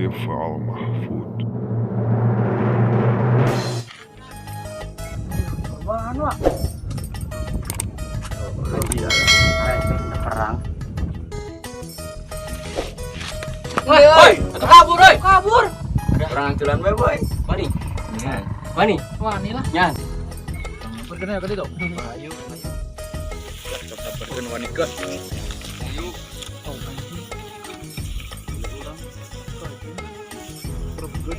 اللف على محفوظ. Apaan, Wak? Haji ya. Kita perang. Woi, atau kabur, woi. Kabur. Ada orang ancuran boy, boy. Mani. Iya. Mani. Wah, ini lah. Nyan. Perkenal kali itu. Ayo, ayo. Kita pergen wanita. Ayo. Oh, anjing. Orang. Pergen.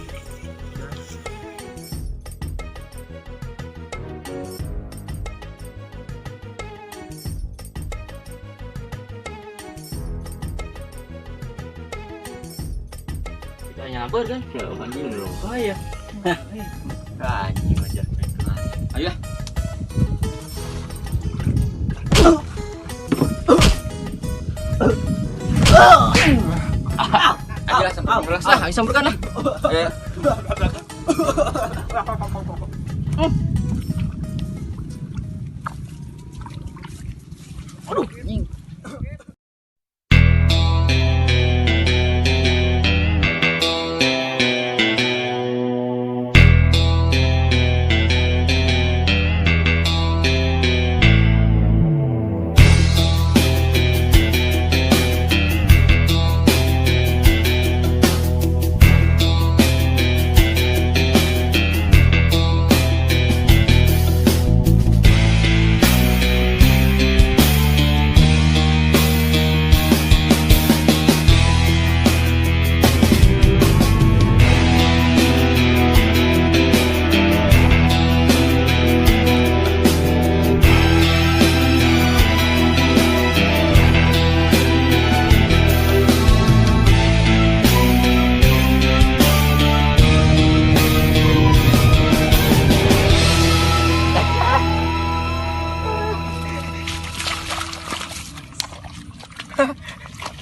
Kita nyamper kan? Ya, anjing dong. Oh iya. Anjing aja. Ayo. Ayo sampai merasa, ayo samperkan lah. Ya. Aduh, anjing.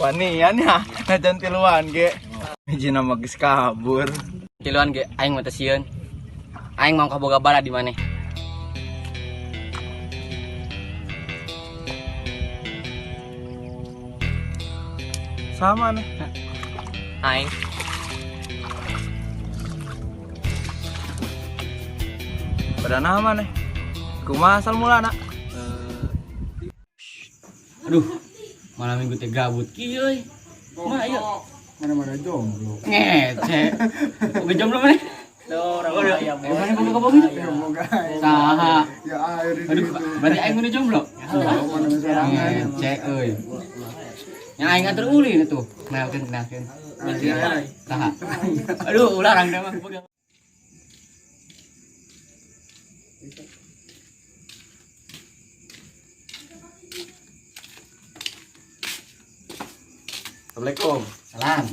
Wanian ya, najan tiluan ge. Hiji nama geus kabur. Tiluan ge aing mah teu sieun. Aing mau kaboga bala di maneh. Sama nih. Aing Pada nama nih. Kumaha asal mulana? aduh, malam minggu teh gabut kieu euy. Kumaha ieu? Mana-mana jomblo. Ngece. Oke jomblo maneh. Tuh, orang aya boy. Mana boga kabog itu? Saha? Ya air Aduh, berarti aing udah jomblo. Ngece euy. Yang aing ngatur ulin itu. Kenalkeun. Saha? Aduh, ulah rang mah. Assalamualaikum. Salam.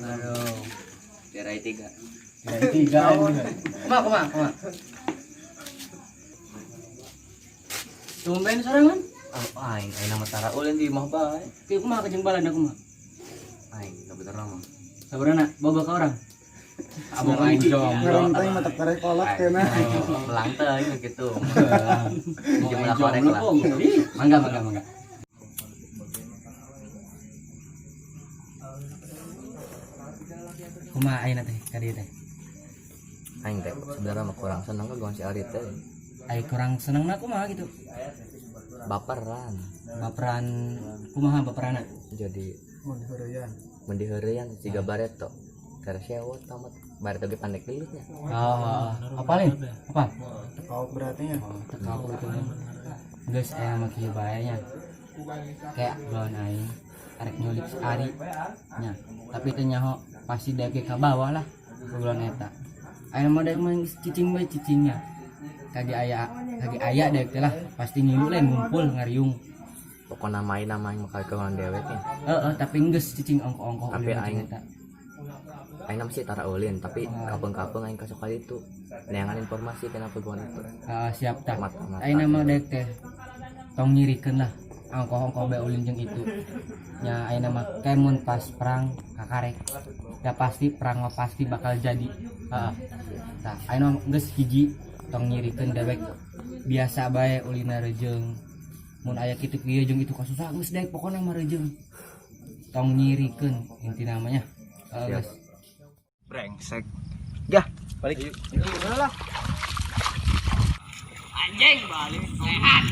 Aduh. Tirai 3. Tiga ini. Kumaha. Tumben sorangan? Oh, aing nama tara ulin di mah bae. Kieu kumaha ka jeung balana kumaha? Aing kebetulan mah. Sabarana boga ka orang. Abang aing jomblo. Teh mata karek kolot kena. Pelang teh gitu. Mau Jumlah jomblo korek lah. kok. Mangga. Kumaha ayeuna teh ka dieu teh? Aing teh sebenarnya mah kurang seneng ke si Ari teh. Ai kurang senengna kumaha gitu. Baperan. Baperan kumaha baperana? Jadi Heureyan. mendiheureun siga bareto. Karena sewot tamat bareto ge pandek deulitnya. Oh, apalin? Apa? Kau berarti ya. Tekau gitu kan. Geus aya mah kieu bae nya. Kayak lawan aing arek nyulik si Ari nya. Tapi teh nyaho pasti dege ka bawah lah bulan eta. Aya mah dek mah cicing bae cicingnya. Kagi aya dek teh lah pasti ngilu lain ngumpul ngariung. Pokona main nama aing mah kawan deweknya. Heeh, tapi geus cicing ongko-ongko Tapi ulin aing eta. Aing nama sih tara ulin tapi kapeng-kapeng aing kasok kali itu neangan informasi kenapa gua itu. Siap tak. Amat. Aina mah dek teh tong nyirikeun lah angkoh-angkoh bae ulin jeung itu. Nya aina mah kemun pas perang kakarek. Da pasti perang mah pasti bakal jadi. Heeh. Tah aina mah geus hiji tong nyirikeun dewek biasa bae ulina rejeung. Mun aya kitu kieu jeung itu kasusah geus dek pokona mah rejeung. Tong nyirikeun inti namanya. Geus. Brengsek. Gah, balik. Ayo, lah. Anjing balik sehat.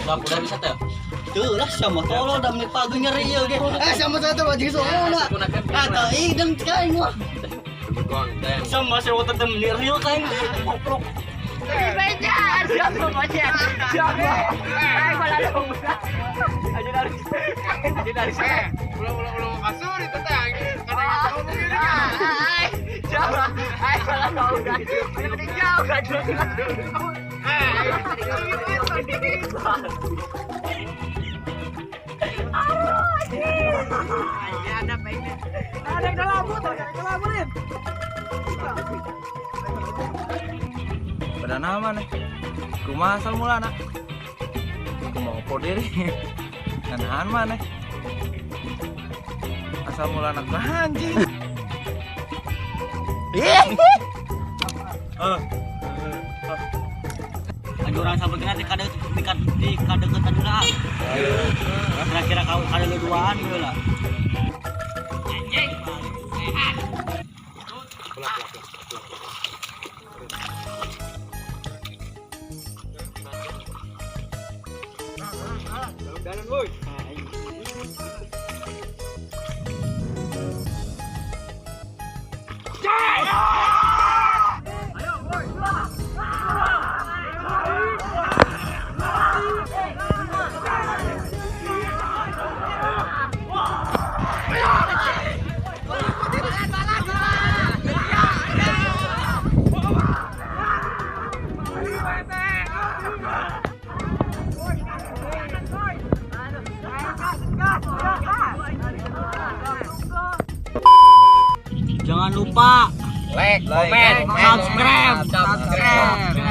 Udah bisa tuh. Tuh lah sama tolong udah menit pagi nyeri ya ge. Sama satu baju soalnya. Atau ideng kain wah. Sama sewa tetep real kain goblok. Beja, siapa baca? Siapa? Malah dong. Aja dari sana. Ulang kasur itu teh. Karena ngomong gini kan. Siapa? Malah kau udah. Mending jauh kan. Ada apa ini? Ada yang kelaburin. Pada nama nih. Kumaha asal mulana? Aku mau diri. Nanahan mana? Asal mula anak anjing. Ada orang sampai kena di kadeketan juga. Kira-kira kau ada duaan dulu lah. Jangan lupa Like, comment, subscribe.